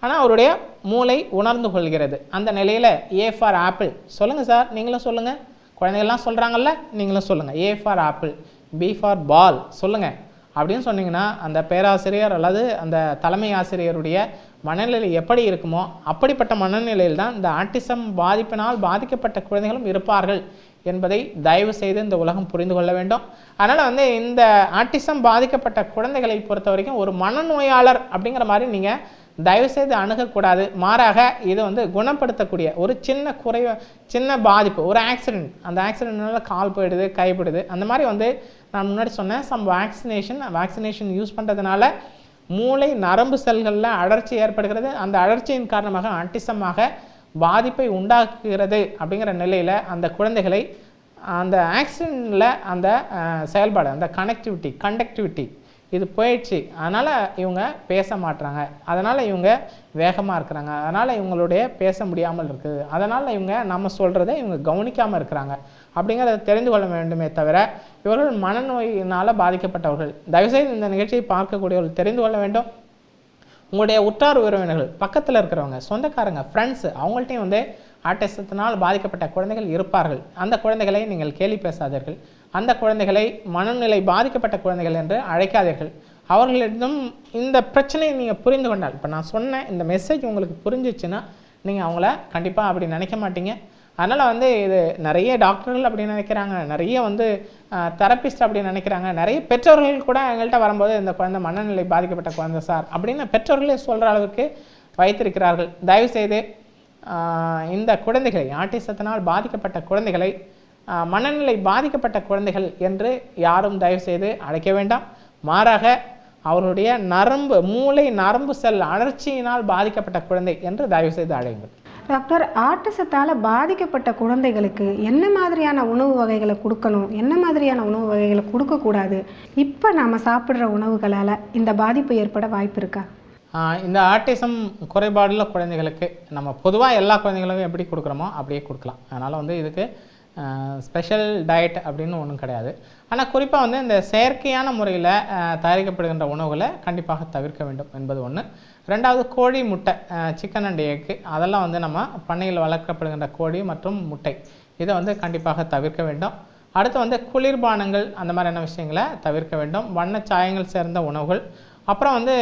ஆனால் அவருடைய மூளை உணர்ந்து கொள்கிறது. அந்த நிலையில் ஏ ஃபார் ஆப்பிள் சொல்லுங்கள் சார், நீங்களும் சொல்லுங்கள், குழந்தைகள்லாம் சொல்கிறாங்கல்ல, நீங்களும் சொல்லுங்கள், A for apple, B for ball சொல்லுங்கள் அப்படின்னு சொன்னீங்கன்னா, அந்த பேராசிரியர் அல்லது அந்த தலைமை ஆசிரியருடைய மனநிலை எப்படி இருக்குமோ அப்படிப்பட்ட மனநிலையில் தான் இந்த ஆட்டிசம் பாதிப்பினால் பாதிக்கப்பட்ட குழந்தைகளும் இருப்பார்கள் என்பதை தயவு செய்து இந்த உலகம் புரிந்து கொள்ள வேண்டும். அதனால் வந்து இந்த ஆட்டிசம் பாதிக்கப்பட்ட குழந்தைகளை பொறுத்த வரைக்கும் ஒரு மனநோயாளர் அப்படிங்கிற மாதிரி நீங்கள் தயவுசெய்து அணுகக்கூடாது. மாறாக இது வந்து குணப்படுத்தக்கூடிய ஒரு சின்ன பாதிப்பு, ஒரு ஆக்சிடென்ட், அந்த ஆக்சிடென்ட்னால கால் போயிடுது, கை போயிடுது, அந்த மாதிரி வந்து நான் முன்னாடி சொன்னேன், வேக்சினேஷன் யூஸ் பண்ணுறதுனால மூளை நரம்பு செல்களில் அழற்சி ஏற்படுகிறது. அந்த அழற்சியின் காரணமாக ஆட்டிசமாக பாதிப்பை உண்டாக்குகிறது. அப்படிங்கிற நிலையில் அந்த குழந்தைகளை அந்த ஆக்சிடென்ட்டில் அந்த செயல்பாடு, அந்த கண்டக்டிவிட்டி இது போயிடுச்சு. அதனால் இவங்க பேச மாட்டுறாங்க, அதனால் இவங்க வேகமாக இருக்கிறாங்க, அதனால் இவங்களுடைய பேச முடியாமல் இருக்குது, அதனால் இவங்க நம்ம சொல்கிறத இவங்க கவனிக்காமல் இருக்கிறாங்க அப்படிங்கிறத தெரிந்து கொள்ள வேண்டுமே தவிர, இவர்கள் மனநோயினால் பாதிக்கப்பட்டவர்கள். தயவுசெய்து இந்த நிகழ்ச்சியை பார்க்கக்கூடியவர்கள் தெரிந்து கொள்ள வேண்டும். உங்களுடைய உற்றார் உறவினர்கள், பக்கத்தில் இருக்கிறவங்க, சொந்தக்காரங்க, ஃப்ரெண்ட்ஸு, அவங்கள்ட்டையும் வந்து ஆட்டிசத்தினால் பாதிக்கப்பட்ட குழந்தைகள் இருப்பார்கள். அந்த குழந்தைகளை நீங்கள் கேலி பேசாதீர்கள். அந்த குழந்தைகளை மனநிலை பாதிக்கப்பட்ட குழந்தைகள் என்று அழைக்காதீர்கள். அவர்களிடம் இந்த பிரச்சனையை நீங்கள் புரிந்து கொண்டால், இப்போ நான் சொன்ன இந்த மெசேஜ் உங்களுக்கு புரிஞ்சிச்சுன்னா நீங்கள் அவங்கள கண்டிப்பாக அப்படி நினைக்க மாட்டீங்க. அதனால் வந்து இது நிறைய டாக்டர்கள் அப்படி நினைக்கிறாங்க, நிறைய வந்து தெரப்பிஸ்ட் அப்படி நினைக்கிறாங்க, நிறைய பெற்றோர்கள் கூட எங்கள்கிட்ட வரும்போது இந்த குழந்தை மனநிலை பாதிக்கப்பட்ட குழந்தை சார் அப்படின்னு பெற்றோர்களே சொல்கிற அளவுக்கு வைத்திருக்கிறார்கள். தயவுசெய்து இந்த குழந்தைகளை, ஆட்டிசத்தினால் பாதிக்கப்பட்ட குழந்தைகளை மனநிலை பாதிக்கப்பட்ட குழந்தைகள் என்று யாரும் தயவுசெய்து அழைக்க வேண்டாம். மாறாக அவருடைய மூளை நரம்பு செல் அழற்சியினால் பாதிக்கப்பட்ட குழந்தை என்று தயவுசெய்து அழையுங்கள். டாக்டர், ஆட்டிசத்தால் பாதிக்கப்பட்ட குழந்தைகளுக்கு என்ன மாதிரியான உணவு வகைகளை கொடுக்கணும், என்ன மாதிரியான உணவு வகைகளை கொடுக்கக்கூடாது, இப்போ நாம் சாப்பிட்ற உணவுகளால் இந்த பாதிப்பு ஏற்பட வாய்ப்பு இருக்கா? இந்த ஆட்டிசம் குறைபாடுள்ள குழந்தைகளுக்கு நம்ம பொதுவாக எல்லா குழந்தைகளுக்கும் எப்படி கொடுக்குறோமோ அப்படியே கொடுக்கலாம். அதனால் வந்து இதுக்கு ஸ்பெஷல் டயட் அப்படின்னு ஒன்றும் கிடையாது. ஆனால் குறிப்பாக வந்து இந்த செயற்கையான முறையில் தயாரிக்கப்படுகின்ற உணவுகளை கண்டிப்பாக தவிர்க்க வேண்டும் என்பது ஒன்று. ரெண்டாவது, கோழி முட்டை, சிக்கன் அண்ட் எக்கு, அதெல்லாம் வந்து நம்ம பண்ணையில் வளர்க்கப்படுகின்ற கோழி மற்றும் முட்டை, இதை வந்து கண்டிப்பாக தவிர்க்க வேண்டும். அடுத்து வந்து குளிர்பானங்கள், அந்த மாதிரியான விஷயங்களை தவிர்க்க வேண்டும். வண்ணச்சாயங்கள் சேர்ந்த உணவுகள். அப்புறம் வந்து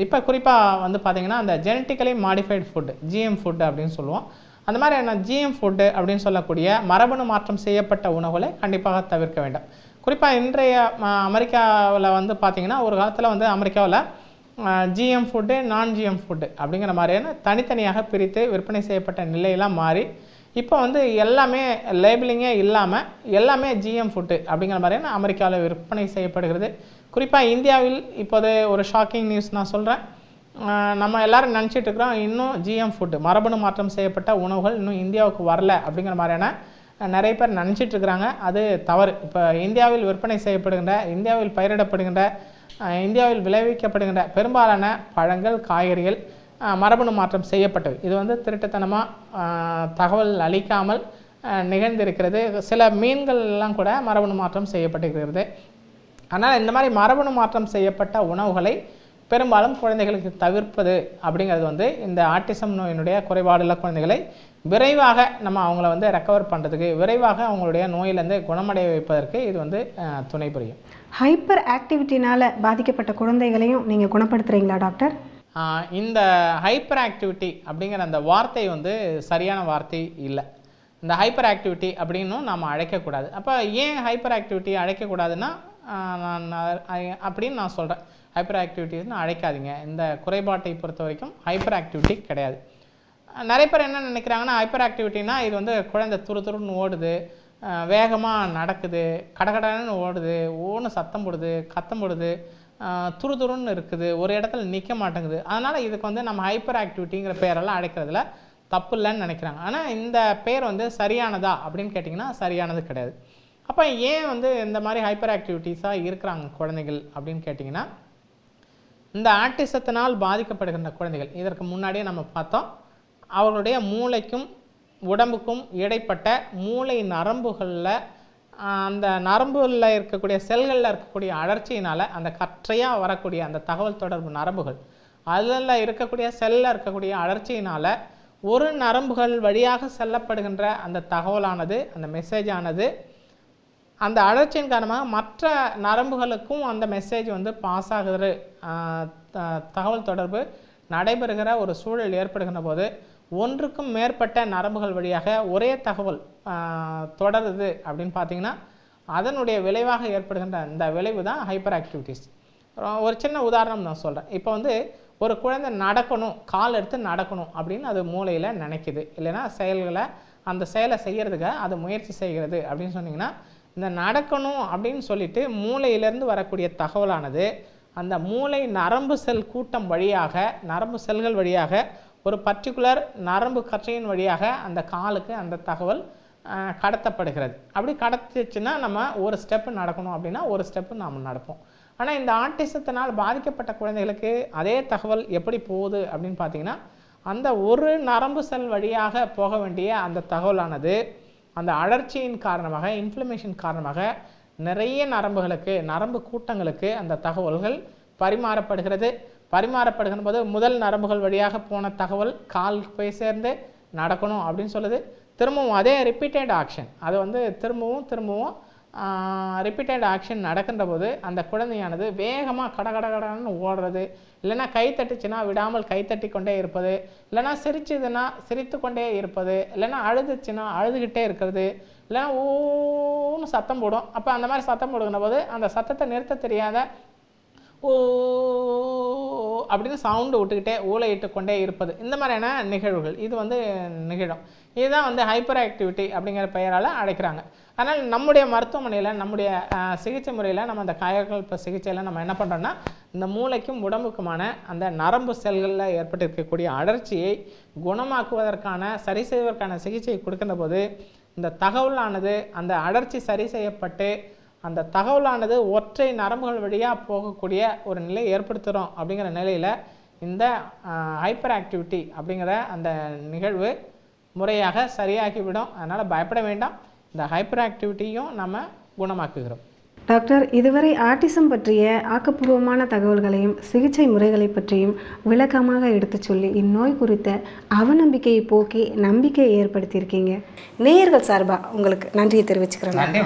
இப்போ குறிப்பாக வந்து பார்த்திங்கன்னா அந்த genetically modified food, GM food அப்படின்னு சொல்லுவோம். அந்த மாதிரியான ஜிஎம் ஃபுட்டு அப்படின்னு சொல்லக்கூடிய மரபணு மாற்றம் செய்யப்பட்ட உணவுகளை கண்டிப்பாக தவிர்க்க வேண்டும். குறிப்பாக இன்றைய அமெரிக்காவில் வந்து பார்த்திங்கன்னா ஒரு காலத்தில் வந்து அமெரிக்காவில் ஜிஎம் ஃபுட்டு, நான் ஜிஎம் ஃபுட்டு அப்படிங்கிற மாதிரியான தனித்தனியாக பிரித்து விற்பனை செய்யப்பட்ட நிலையெல்லாம் மாறி இப்போ வந்து எல்லாமே லேபிளிங்கே இல்லாமல் எல்லாமே ஜிஎம் ஃபுட்டு அப்படிங்கிற மாதிரியான அமெரிக்காவில் விற்பனை செய்யப்படுகிறது. குறிப்பாக இந்தியாவில் இப்போது ஒரு ஷாக்கிங் நியூஸ் நான் சொல்கிறேன். நம்ம எல்லோரும் நினச்சிட்டு இருக்கிறோம் இன்னும் ஜிஎம் ஃபுட்டு, மரபணு மாற்றம் செய்யப்பட்ட உணவுகள் இன்னும் இந்தியாவுக்கு வரல அப்படிங்கிற மாதிரியான நிறைய பேர் நினச்சிட்டு இருக்கிறாங்க. அது தவறு. இப்போ இந்தியாவில் விற்பனை செய்யப்படுகின்ற, இந்தியாவில் பயிரிடப்படுகின்ற, இந்தியாவில் விளைவிக்கப்படுகின்ற பெரும்பாலான பழங்கள், காய்கறிகள் மரபணு மாற்றம் செய்யப்பட்டது. இது வந்து திருட்டுத்தனமாக தகவல் அளிக்காமல் நிகழ்ந்திருக்கிறது. சில மீன்கள் எல்லாம் கூட மரபணு மாற்றம் செய்யப்பட்டிருக்கிறது. அதனால் இந்த மாதிரி மரபணு மாற்றம் செய்யப்பட்ட உணவுகளை பெரும்பாலும் குழந்தைகளுக்கு தவிர்ப்பது அப்படிங்கிறது வந்து இந்த ஆட்டிசம் நோயினுடைய குறைபாடுள்ள குழந்தைகளை விரைவாக நம்ம அவங்கள வந்து ரெக்கவர் பண்ணுறதுக்கு, விரைவாக அவங்களுடைய நோயிலேருந்து குணமடைய வைப்பதற்கு இது வந்து துணை புரியும். ஹைப்பர் ஆக்டிவிட்டினால் பாதிக்கப்பட்ட குழந்தைகளையும் நீங்கள் குணப்படுத்துகிறீங்களா டாக்டர்? இந்த ஹைப்பர் ஆக்டிவிட்டி அப்படிங்கிற அந்த வார்த்தை வந்து சரியான வார்த்தை இல்லை. இந்த ஹைப்பர் ஆக்டிவிட்டி அப்படின்னும் நாம் அழைக்கக்கூடாது. அப்போ ஏன் ஹைப்பர் ஆக்டிவிட்டி அழைக்கக்கூடாதுன்னா அப்படின்னு நான் சொல்கிறேன். ஹைப்பர் ஆக்டிவிட்டிஸ்னு அழைக்காதீங்க. இந்த குறைபாட்டை பொறுத்த வரைக்கும் ஹைப்பர் ஆக்டிவிட்டி கிடையாது. நிறைய பேர் என்ன நினைக்கிறாங்கன்னா ஹைப்பர் ஆக்டிவிட்டினா இது வந்து குழந்தை துருன்னு ஓடுது, வேகமாக நடக்குது, கடகடன்னு ஓடுது, சத்தம் போடுது, கத்தம் போடுது, துருன்னு இருக்குது, ஒரு இடத்துல நிற்க மாட்டேங்குது, அதனால் இதுக்கு வந்து நம்ம ஹைப்பர் ஆக்டிவிட்டிங்கிற பேரெல்லாம் அழைக்கிறதுல தப்பு இல்லைன்னு நினைக்கிறாங்க. ஆனால் இந்த பேர் வந்து சரியானதா அப்படின்னு கேட்டிங்கன்னா சரியானது கிடையாது. அப்போ ஏன் வந்து இந்த மாதிரி ஹைப்பர் ஆக்டிவிட்டீஸாக இருக்கிறாங்க குழந்தைகள் அப்படின்னு கேட்டிங்கன்னா, இந்த ஆட்டிசத்தினால் பாதிக்கப்படுகின்ற குழந்தைகள், இதற்கு முன்னாடியே நம்ம பார்த்தோம், அவர்களுடைய மூளைக்கும் உடம்புக்கும் இடைப்பட்ட மூளை நரம்புகளில் அந்த நரம்புகளில் இருக்கக்கூடிய செல்களில் இருக்கக்கூடிய அழற்சியினால் அந்த கற்றையாக வரக்கூடிய அந்த தகவல் தொடர்பு நரம்புகள், அதில் இருக்கக்கூடிய செல்லில் இருக்கக்கூடிய அழற்சியினால் ஒரு நரம்புகள் வழியாக செல்லப்படுகின்ற அந்த தகவலானது, அந்த மெசேஜ் ஆனது அந்த அழற்சியின் காரணமாக மற்ற நரம்புகளுக்கும் அந்த மெசேஜ் வந்து பாஸ் ஆகுது, தகவல் தொடர்பு நடைபெறுகிற ஒரு சூழல் ஏற்படுகின்ற போது ஒன்றுக்கும் மேற்பட்ட நரம்புகள் வழியாக ஒரே தகவல் தொடருது அப்படின்னு பார்த்தீங்கன்னா அதனுடைய விளைவாக ஏற்படுகின்ற இந்த விளைவு தான் ஹைப்பர் ஆக்டிவிட்டிஸ். ஒரு சின்ன உதாரணம் நான் சொல்கிறேன். இப்போ வந்து ஒரு குழந்தை நடக்கணும், கால் எடுத்து நடக்கணும் அப்படின்னு அது மூளையில் நினைக்குது, இல்லைன்னா செயல்களை அந்த செயலை செய்கிறதுக்கு அது முயற்சி செய்கிறது அப்படின்னு சொன்னிங்கன்னா, இந்த நடக்கணும் அப்படின்னு சொல்லிட்டு மூளையிலேருந்து வரக்கூடிய தகவலானது அந்த மூளை நரம்பு செல் கூட்டம் வழியாக, நரம்பு செல்கள் வழியாக ஒரு பர்டிகுலர் நரம்பு கற்றையின் வழியாக அந்த காலுக்கு அந்த தகவல் கடத்தப்படுகிறது. அப்படி கடத்திச்சுன்னா நம்ம ஒரு ஸ்டெப்பு நடக்கணும் அப்படின்னா ஒரு ஸ்டெப்பு நாம் நடப்போம். ஆனால் இந்த ஆட்டிசத்தினால் பாதிக்கப்பட்ட குழந்தைகளுக்கு அதே தகவல் எப்படி போகுது அப்படின்னு பார்த்தீங்கன்னா, அந்த ஒரு நரம்பு செல் வழியாக போக வேண்டிய அந்த தகவலானது அந்த அழற்சியின் காரணமாக, இன்ஃப்ளமேஷன் காரணமாக நிறைய நரம்புகளுக்கு, நரம்பு கூட்டங்களுக்கு அந்த தகவல்கள் பரிமாறப்படுகிறது. பரிமாறப்படுகிற போது முதல் நரம்புகள் வழியாக போன தகவல் கால் போய் சேர்ந்து நடக்கணும் அப்படின்னு சொல்லுது. திரும்பவும் அதே ரிப்பீட்டட் ஆக்ஷன், அது வந்து திரும்பவும் ரிப்பீட்டட் ஆக்ஷன் நடக்கின்ற போது அந்த குழந்தையானது வேகமாக கடன்னு ஓடுறது, இல்லைன்னா கை தட்டுச்சுன்னா விடாமல் கை தட்டி கொண்டே இருப்பது, இல்லைன்னா சிரிச்சுதுன்னா சிரித்து கொண்டே இருப்பது, இல்லைன்னா அழுதுச்சுன்னா அழுதுகிட்டே இருக்கிறது, இல்லைன்னா ஊன்னு சத்தம் போடும். அப்போ அந்த மாதிரி சத்தம் போடுகிற போது அந்த சத்தத்தை நிறுத்த தெரியாத ஓ அப்படின்னு சவுண்டு விட்டுக்கிட்டே ஊளையிட்டு கொண்டே இருப்பது, இந்த மாதிரியான நிகழ்வுகள் இது வந்து நிகழும். இதுதான் வந்து ஹைப்பர் ஆக்டிவிட்டி அப்படிங்கிற பெயரால் அழைக்கிறாங்க. அதனால் நம்முடைய மருத்துவமனையில் நம்முடைய சிகிச்சை முறையில் நம்ம அந்த காயகல்ப சிகிச்சையில் நம்ம என்ன பண்ணுறோன்னா, இந்த மூளைக்கும் உடம்புக்குமான அந்த நரம்பு செல்களில் ஏற்பட்டிருக்கக்கூடிய அடர்ச்சியை குணமாக்குவதற்கான சரி செய்வதற்கான சிகிச்சை கொடுக்கின்ற போது இந்த தகவலானது அந்த அடர்ச்சி சரி செய்யப்பட்டு அந்த தகவலானது ஒற்றை நரம்புகள் வழியாக போகக்கூடிய ஒரு நிலை ஏற்படுத்துகிறோம். அப்படிங்கிற நிலையில் இந்த ஹைப்பர் ஆக்டிவிட்டி அப்படிங்கிற அந்த நிகழ்வு முறையாக சரியாகிவிடும். அதனால் பயப்பட வேண்டாம். இந்த ஹைப்பர் ஆக்டிவிட்டியும் நம்ம குணமாக்குகிறோம். டாக்டர், இதுவரை ஆட்டிசம் பற்றிய ஆக்கப்பூர்வமான தகவல்களையும் சிகிச்சை முறைகளை பற்றியும் விளக்கமாக எடுத்து சொல்லி இந்நோய் குறித்த அவநம்பிக்கையை போக்கி நம்பிக்கையை ஏற்படுத்தியிருக்கீங்க. நேயர்கள் சார்பாக உங்களுக்கு நன்றியை தெரிவிச்சுக்கிறேன். நன்றி.